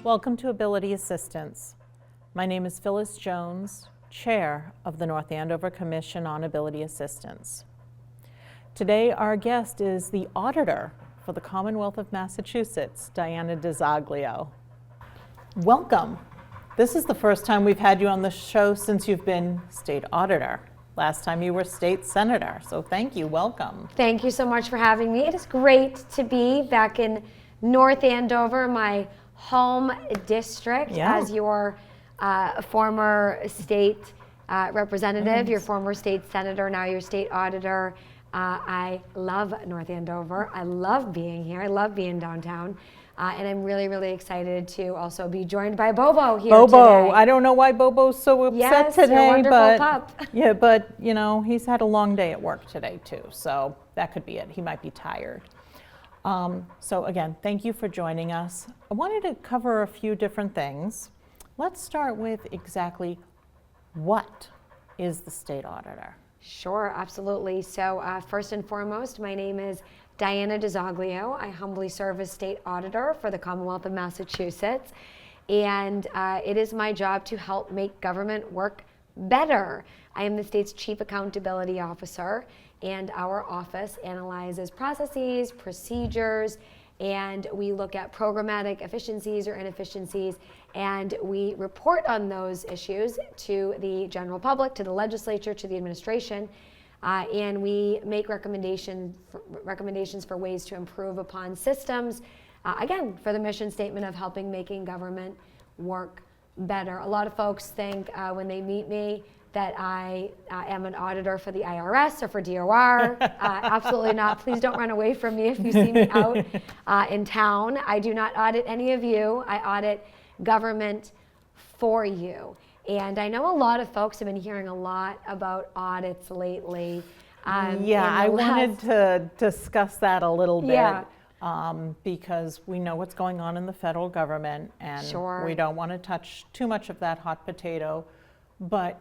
Welcome to Ability Assistance. My name is Phyllis Jones, Chair of the North Andover Commission on Ability Assistance. Today our guest is the Auditor for the Commonwealth of Massachusetts, DiZoglio. Welcome. This is the first time we've had you on the show since you've been State Auditor. Last time you were State Senator, so thank you, welcome. Thank you so much for having me. It is great to be back in North Andover, my home district, as your former state representative, your former state senator, now your state auditor. I love North Andover. I love being here. I love being downtown. And I'm really, really excited to also be joined by Bobo here today. I don't know why Bobo's so upset today, your wonderful pup. Yeah, but you know, he's had a long day at work today too, so that could be it. He might be tired. So again, thank you for joining us. I wanted to cover a few different things. Let's start with exactly what is the State Auditor? Sure, absolutely. So first and foremost, my name is DiZoglio. I humbly serve as State Auditor for the Commonwealth of Massachusetts. And it is my job to help make government work better. I am the state's Chief Accountability Officer, and our office analyzes processes, procedures, and we look at programmatic efficiencies or inefficiencies, and we report on those issues to the general public, to the legislature, to the administration, and we make recommendations for ways to improve upon systems, again, for the mission statement of helping making government work better. A lot of folks think when they meet me that I am an auditor for the IRS or for DOR. Absolutely not. Please don't run away from me if you see me out in town. I do not audit any of you. I audit government for you. And I know a lot of folks have been hearing a lot about audits lately. I wanted to discuss that a little bit. Because we know what's going on in the federal government, and we don't want to touch too much of that hot potato, but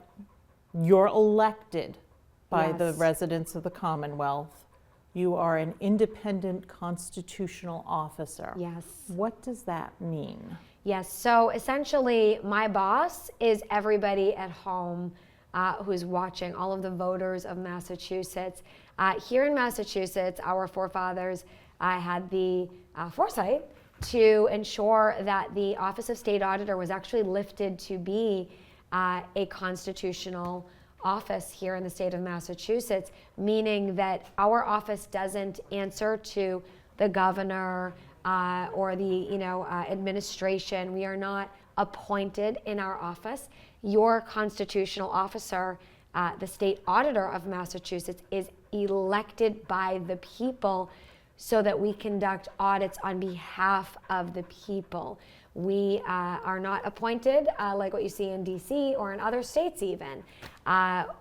you're elected by the residents of the Commonwealth. You are an independent constitutional officer. Yes. What does that mean? Yes, so essentially my boss is everybody at home who's watching, all of the voters of Massachusetts. Here in Massachusetts, our forefathers had the foresight to ensure that the Office of State Auditor was actually lifted to be a constitutional office here in the state of Massachusetts, meaning that our office doesn't answer to the governor or the administration. We are not appointed in our office. Your constitutional officer, the state auditor of Massachusetts, is elected by the people so that we conduct audits on behalf of the people. We are not appointed like what you see in DC or in other states even.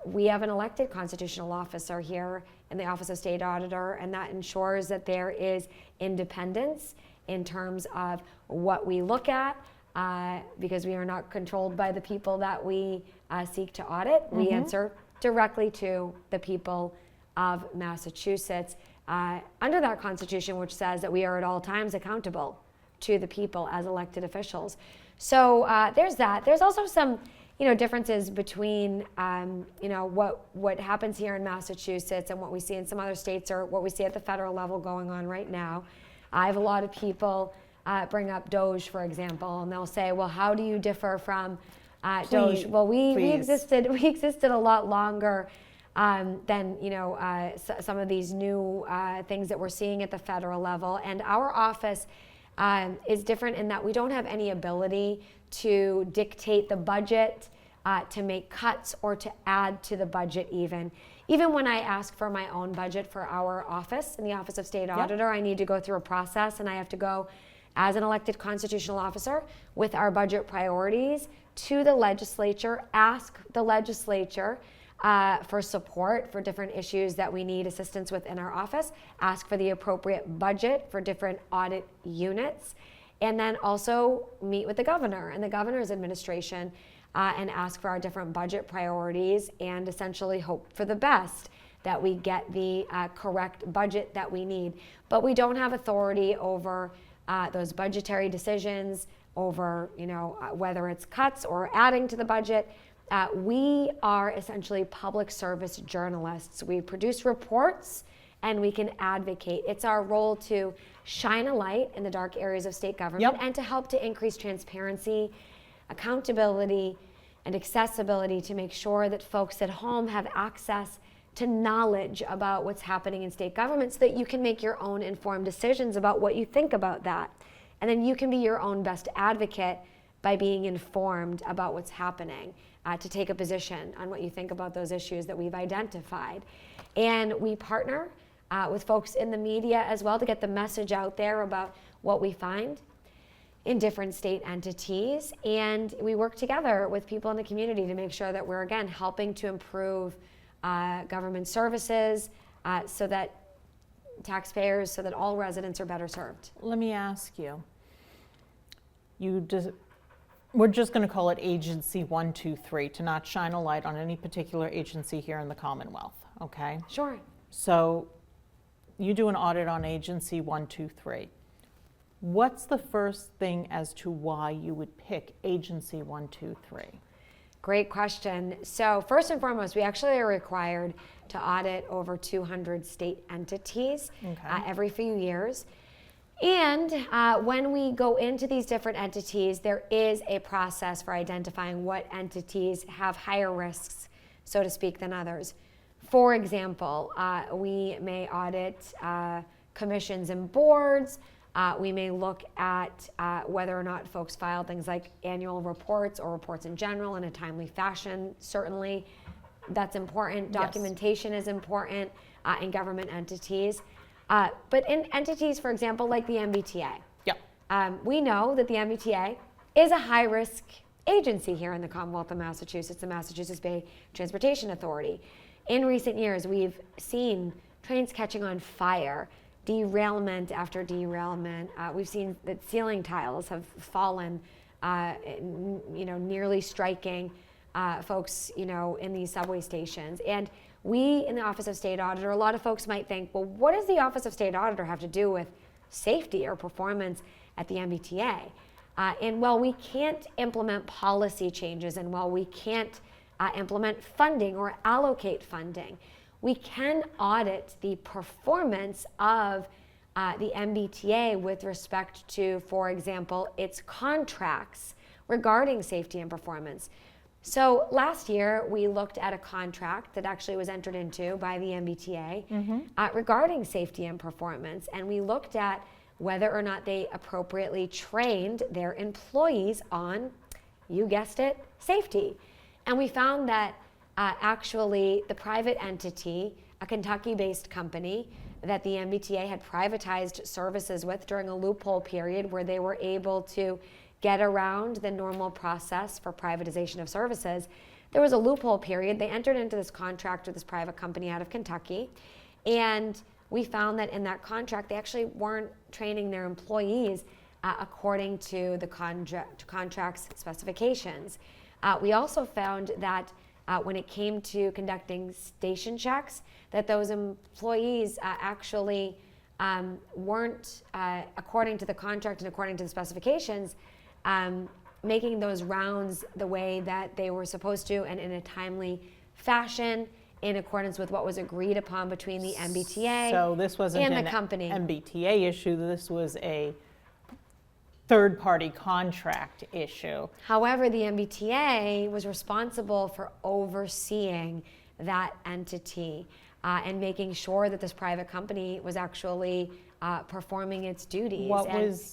We have an elected constitutional officer here in the Office of State Auditor, and that ensures that there is independence in terms of what we look at, because we are not controlled by the people that we seek to audit. We answer directly to the people of Massachusetts under that Constitution, which says that we are at all times accountable to the people as elected officials. So there's that. There's also some differences between what happens here in Massachusetts and what we see in some other states or what we see at the federal level going on right now. I have a lot of people bring up DOGE, for example, and they'll say, well, how do you differ from DOGE? Well, we existed a lot longer than some of these new things that we're seeing at the federal level. And our office is different in that we don't have any ability to dictate the budget, to make cuts, or to add to the budget even. Even when I ask for my own budget for our office, in the Office of State Auditor, I need to go through a process, and I have to go as an elected constitutional officer with our budget priorities to the legislature, ask the legislature for support for different issues that we need assistance with in our office, ask for the appropriate budget for different audit units, and then also meet with the governor and the governor's administration and ask for our different budget priorities and essentially hope for the best that we get the correct budget that we need. But we don't have authority over those budgetary decisions. over, whether it's cuts or adding to the budget. We are essentially public service journalists. We produce reports and we can advocate. It's our role to shine a light in the dark areas of state government and to help to increase transparency, accountability, and accessibility to make sure that folks at home have access to knowledge about what's happening in state government so that you can make your own informed decisions about what you think about that. And then you can be your own best advocate by being informed about what's happening, to take a position on what you think about those issues that we've identified. And we partner with folks in the media as well to get the message out there about what we find in different state entities. And we work together with people in the community to make sure that we're, again, helping to improve government services so that taxpayers, so that all residents are better served. Let me ask you, we're just going to call it Agency 123 to not shine a light on any particular agency here in the Commonwealth, okay? Sure. So you do an audit on Agency 123. What's the first thing as to why you would pick Agency 123? Great question. So first and foremost, we actually are required to audit over 200 state entities every few years. And when we go into these different entities, there is a process for identifying what entities have higher risks, so to speak, than others. For example, we may audit commissions and boards. We may look at whether or not folks file things like annual reports or reports in general in a timely fashion. Certainly, that's important. Documentation is important in government entities. But in entities, for example, like the MBTA, we know that the MBTA is a high-risk agency here in the Commonwealth of Massachusetts, the Massachusetts Bay Transportation Authority. In recent years, we've seen trains catching on fire, derailment after derailment. We've seen that ceiling tiles have fallen, nearly striking folks, in these subway stations. And we in the Office of State Auditor, a lot of folks might think, well, what does the Office of State Auditor have to do with safety or performance at the MBTA? And while we can't implement policy changes, and while we can't implement funding or allocate funding, we can audit the performance of the MBTA with respect to, for example, its contracts regarding safety and performance. So last year, we looked at a contract that actually was entered into by the MBTA regarding safety and performance, and we looked at whether or not they appropriately trained their employees on, you guessed it, safety. And we found that actually the private entity, a Kentucky-based company that the MBTA had privatized services with during a loophole period where they were able to get around the normal process for privatization of services. There was a loophole period. They entered into this contract with this private company out of Kentucky, and we found that in that contract they actually weren't training their employees according to the contract's specifications. We also found that when it came to conducting station checks, that those employees actually weren't, according to the contract and according to the specifications, making those rounds the way that they were supposed to and in a timely fashion in accordance with what was agreed upon between the MBTA so this wasn't and an the company. MBTA issue, this was a third-party contract issue. However, the MBTA was responsible for overseeing that entity and making sure that this private company was actually performing its duties.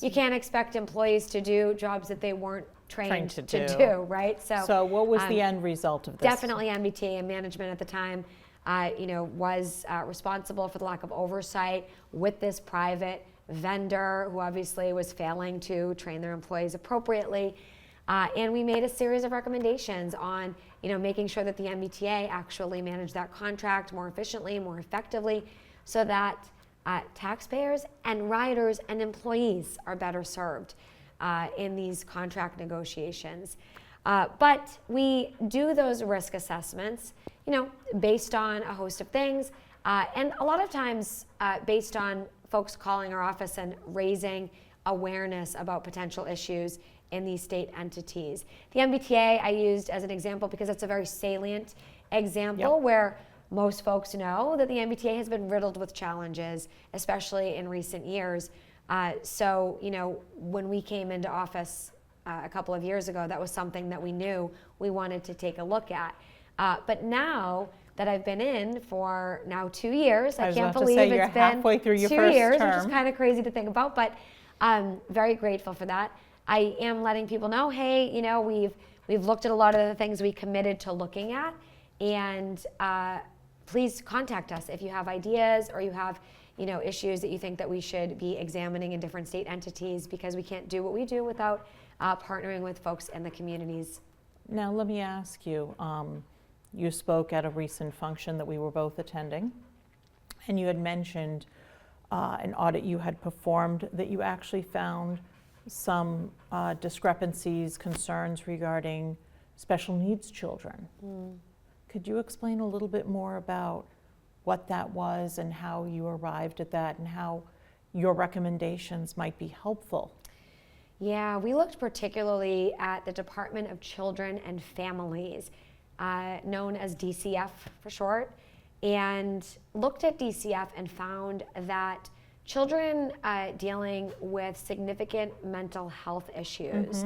You can't expect employees to do jobs that they weren't trained to do, right? So what was the end result of this? Definitely MBTA management at the time was responsible for the lack of oversight with this private vendor who obviously was failing to train their employees appropriately. And we made a series of recommendations on making sure that the MBTA actually managed that contract more efficiently, more effectively, so that taxpayers and riders and employees are better served in these contract negotiations. But we do those risk assessments, based on a host of things, and a lot of times based on folks calling our office and raising awareness about potential issues in these state entities. The MBTA I used as an example because it's a very salient example where most folks know that the MBTA has been riddled with challenges, especially in recent years. So, you know, when we came into office a couple of years ago, that was something that we knew we wanted to take a look at. But now that I've been in for now 2 years, I can't believe it's been halfway through your 2 first years, term. which is kind of crazy to think about, but I'm very grateful for that. I am letting people know, hey, you know, we've looked at a lot of the things we committed to looking at, and please contact us if you have ideas or you have, you know, issues that you think that we should be examining in different state entities, because we can't do what we do without partnering with folks in the communities. Now, let me ask you, you spoke at a recent function that we were both attending, and you had mentioned an audit you had performed that you actually found some discrepancies, concerns regarding special needs children. Could you explain a little bit more about what that was and how you arrived at that and how your recommendations might be helpful? Yeah, we looked particularly at the Department of Children and Families, known as DCF for short, and looked at DCF and found that children dealing with significant mental health issues,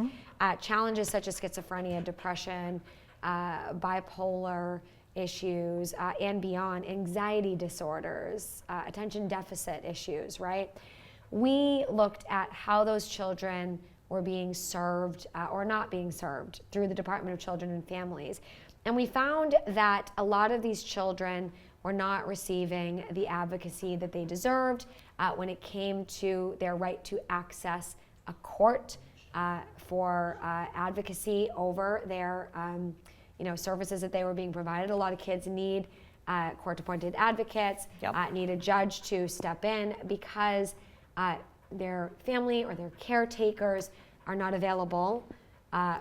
challenges such as schizophrenia, depression, bipolar issues, and beyond, anxiety disorders, attention deficit issues, right? We looked at how those children were being served or not being served through the Department of Children and Families. And we found that a lot of these children were not receiving the advocacy that they deserved when it came to their right to access a court for advocacy over their services that they were being provided. A lot of kids need court-appointed advocates, need a judge to step in because their family or their caretakers are not available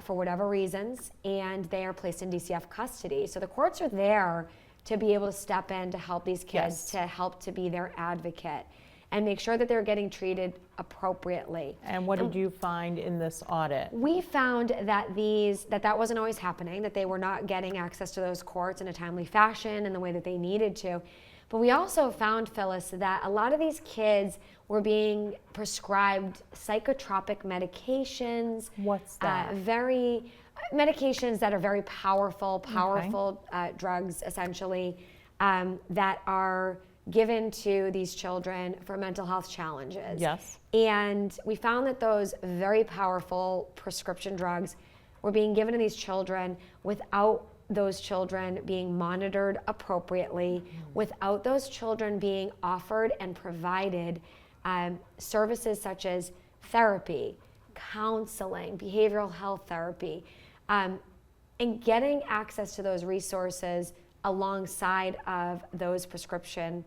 for whatever reasons, and they are placed in DCF custody. So the courts are there to be able to step in to help these kids, to help to be their advocate and make sure that they're getting treated appropriately. And what did you find in this audit? We found that that wasn't always happening, that they were not getting access to those courts in a timely fashion in the way that they needed to. But we also found, Phyllis, that a lot of these kids were being prescribed psychotropic medications. What's that? Medications that are very powerful drugs, essentially, that are given to these children for mental health challenges. Yes. And we found that those very powerful prescription drugs were being given to these children without those children being monitored appropriately, without those children being offered and provided services such as therapy, counseling, behavioral health therapy, and getting access to those resources alongside of those prescription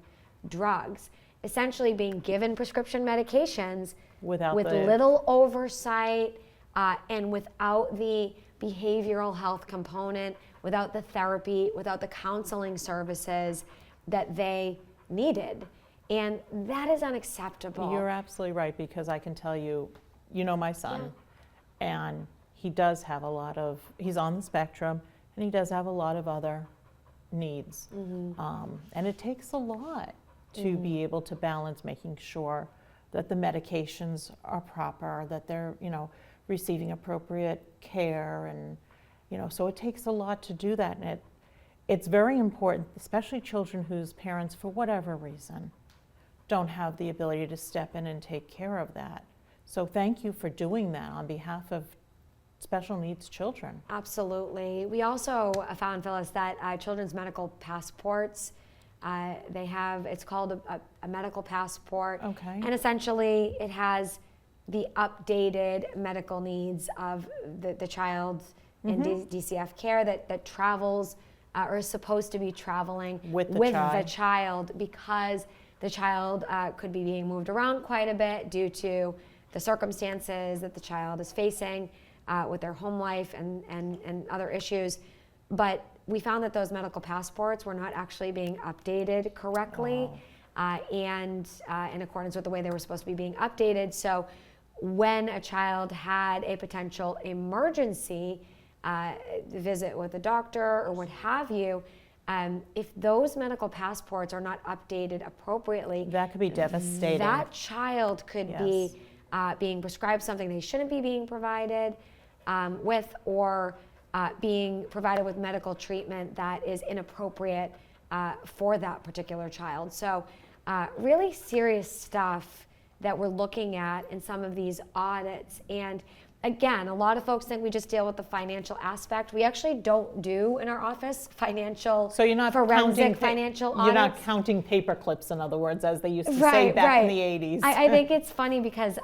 drugs, essentially being given prescription medications with little oversight and without the behavioral health component, without the therapy, without the counseling services that they needed. And that is unacceptable. You're absolutely right, because I can tell you, you know my son, and he does have he's on the spectrum, and he does have a lot of other needs. And it takes a lot to be able to balance making sure that the medications are proper, that they're, receiving appropriate care, and, so it takes a lot to do that. And it's very important, especially children whose parents, for whatever reason, don't have the ability to step in and take care of that. So thank you for doing that on behalf of special needs children. Absolutely. We also found, Phyllis, that children's medical passports, it's called a medical passport. Okay. And essentially it has the updated medical needs of the child in DCF care that travels or is supposed to be traveling with the child, because the child could be being moved around quite a bit due to the circumstances that the child is facing with their home life and other issues. But we found that those medical passports were not actually being updated correctly and in accordance with the way they were supposed to be being updated. So when a child had a potential emergency visit with a doctor or what have you, if those medical passports are not updated appropriately, that could be devastating. That child could be being prescribed something they shouldn't be being provided with, or being provided with medical treatment that is inappropriate for that particular child. So really serious stuff that we're looking at in some of these audits. And again, a lot of folks think we just deal with the financial aspect. We actually don't do in our office financial, so you're not forensic financial audits. You're not counting paper clips, in other words, as they used to say back in the 80s. I think it's funny because,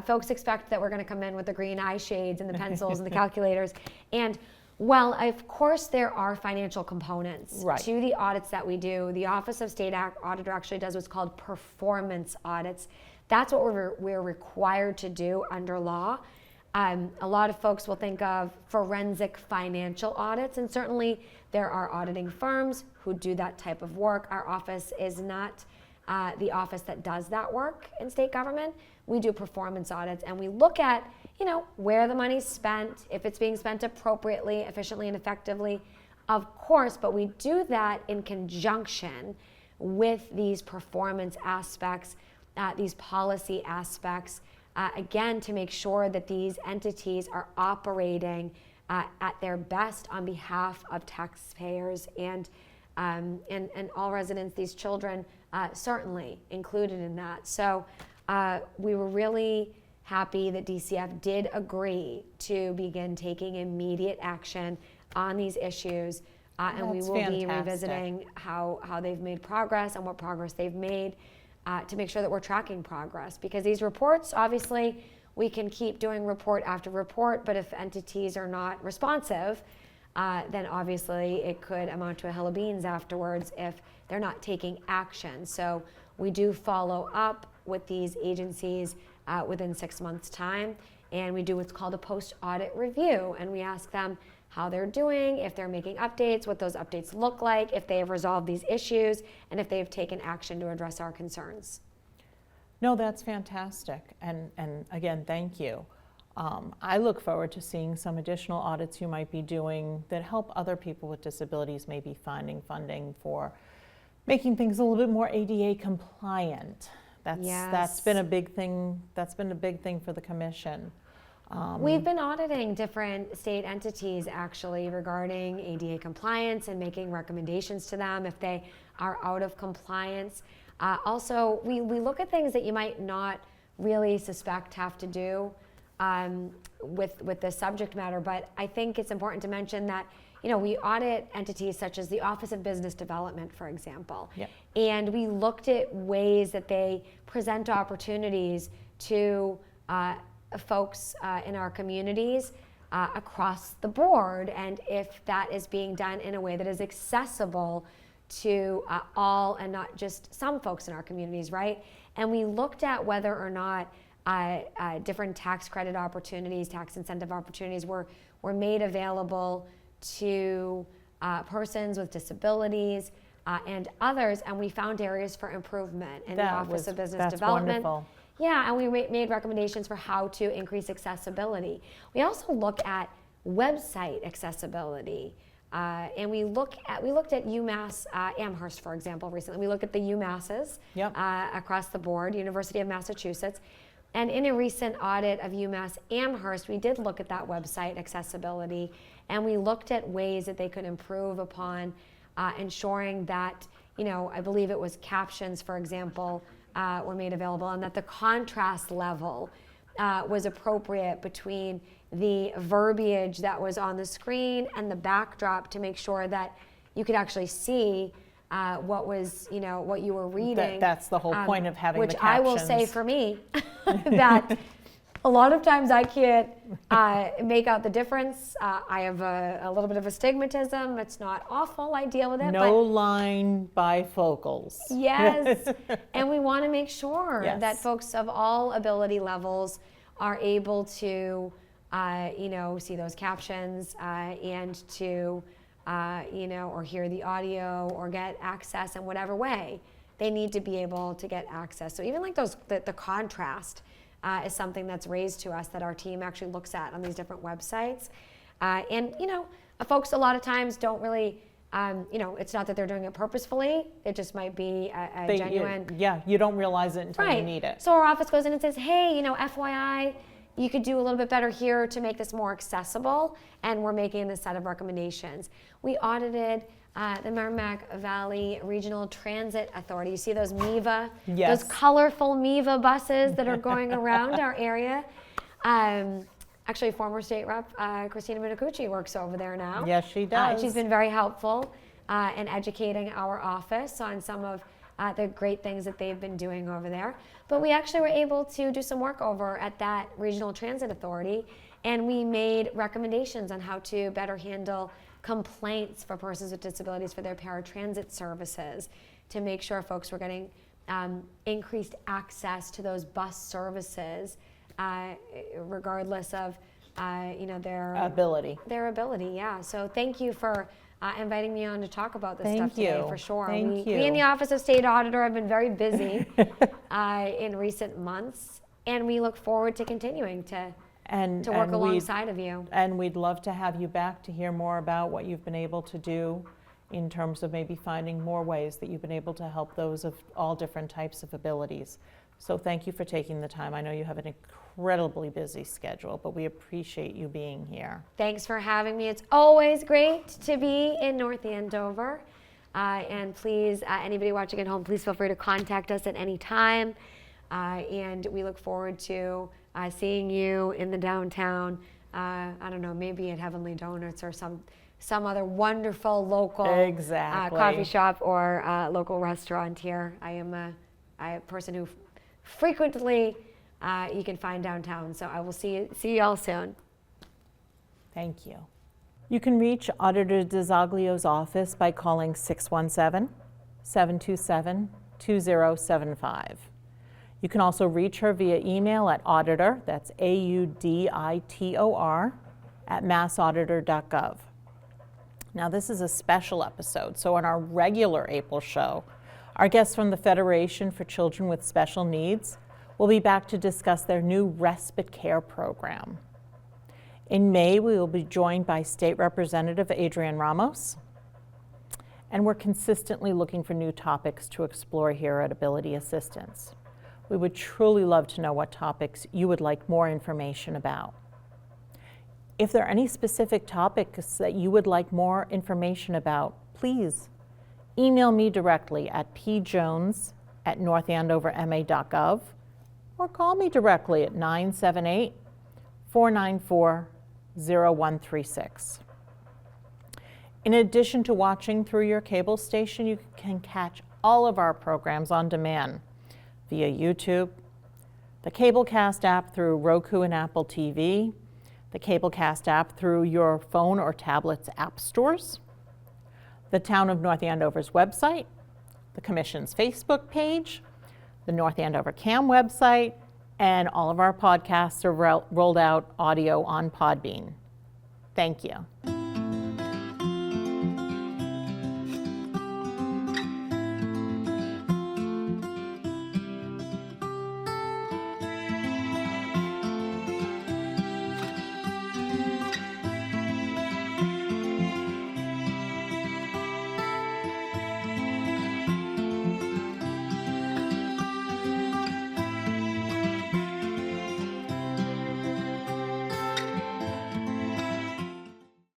folks expect that we're going to come in with the green eye shades and the pencils and the calculators. And well, of course, there are financial components to the audits that we do. The Office of State Auditor actually does what's called performance audits. That's what we're required to do under law. A lot of folks will think of forensic financial audits, and certainly there are auditing firms who do that type of work. Our office is not the office that does that work in state government. We do performance audits, and we look at, where the money's spent, if it's being spent appropriately, efficiently, and effectively, of course, but we do that in conjunction with these performance aspects, these policy aspects, again, to make sure that these entities are operating at their best on behalf of taxpayers and all residents, these children certainly included in that. So we were really happy that DCF did agree to begin taking immediate action on these issues, and we will be revisiting how they've made progress and what progress they've made to make sure that we're tracking progress. Because these reports, obviously, we can keep doing report after report, but if entities are not responsive, then obviously it could amount to a hill of beans afterwards if they're not taking action. So we do follow up with these agencies within 6 months' time, and we do what's called a post-audit review, and we ask them how they're doing, if they're making updates, what those updates look like, if they have resolved these issues, and if they've taken action to address our concerns. No, that's fantastic, and again, thank you. I look forward to seeing some additional audits you might be doing that help other people with disabilities maybe finding funding for making things a little bit more ADA compliant. That's been a big thing. That's been a big thing for the commission. We've been auditing different state entities actually regarding ADA compliance and making recommendations to them if they are out of compliance. Also, we look at things that you might not really suspect have to do with the subject matter, but I think it's important to mention that we audit entities such as the Office of Business Development, for example. Yep. And we looked at ways that they present opportunities to folks in our communities across the board, and if that is being done in a way that is accessible to all and not just some folks in our communities, right? And we looked at whether or not different tax credit opportunities, tax incentive opportunities were made available to persons with disabilities and others, and we found areas for improvement in the Office of Business Development. Wonderful. Yeah, and we made recommendations for how to increase accessibility. We also look at website accessibility, and we looked at UMass Amherst, for example, recently. We looked at the UMasses across the board, University of Massachusetts. And in a recent audit of UMass Amherst, we did look at that website accessibility, and we looked at ways that they could improve upon ensuring that, I believe it was captions, for example, were made available, and that the contrast level was appropriate between the verbiage that was on the screen and the backdrop to make sure that you could actually see what was, what you were reading. That's the whole point of having the captions. Which I will say for me, that a lot of times I can't make out the difference. I have a little bit of astigmatism. It's not awful. I deal with it. No line bifocals. Yes. And we want to make sure that folks of all ability levels are able to, see those captions and to, or hear the audio or get access in whatever way they need to be able to get access. So even like the contrast is something that's raised to us that our team actually looks at on these different websites. And, folks a lot of times don't really, it's not that they're doing it purposefully. It just might be a genuine. You don't realize it until you need it. So our office goes in and says, hey, FYI, you could do a little bit better here to make this more accessible, and we're making this set of recommendations. We audited the Merrimack Valley Regional Transit Authority. You see those MIVA, those colorful MIVA buses that are going around our area. Actually, former state rep Christina Minicucci works over there now. Yes, she does. She's been very helpful in educating our office on some of the great things that they've been doing over there. But we actually were able to do some work over at that Regional Transit Authority, and we made recommendations on how to better handle complaints for persons with disabilities for their paratransit services, to make sure folks were getting increased access to those bus services, regardless of their ability. So thank you for inviting me on to talk about this stuff today, for sure. Thank you. We in the Office of State Auditor have been very busy in recent months, and we look forward to continuing to work alongside of you. And we'd love to have you back to hear more about what you've been able to do in terms of maybe finding more ways that you've been able to help those of all different types of abilities. So thank you for taking the time. I know you have an incredibly busy schedule, but we appreciate you being here. Thanks for having me. It's always great to be in North Andover. And please, anybody watching at home, please feel free to contact us at any time. And we look forward to seeing you in the downtown, I don't know, maybe at Heavenly Donuts or some other wonderful local coffee shop or local restaurant here. I am a person who frequently you can find downtown. So I will see you all soon. Thank you. You can reach Auditor DiZoglio's office by calling 617-727-2075. You can also reach her via email at auditor, that's AUDITOR, at massauditor.gov. Now this is a special episode, so in our regular April show, our guests from the Federation for Children with Special Needs will be back to discuss their new respite care program. In May, we will be joined by State Representative Adrian Ramos, and we're consistently looking for new topics to explore here at Ability Assistance. We would truly love to know what topics you would like more information about. If there are any specific topics that you would like more information about, please email me directly at pjones@northandoverma.gov or call me directly at 978-494-0136. In addition to watching through your cable station, you can catch all of our programs on demand via YouTube, the Cablecast app through Roku and Apple TV, the Cablecast app through your phone or tablet's app stores, the Town of North Andover's website, the Commission's Facebook page, the North Andover CAM website, and all of our podcasts are rolled out audio on Podbean. Thank you.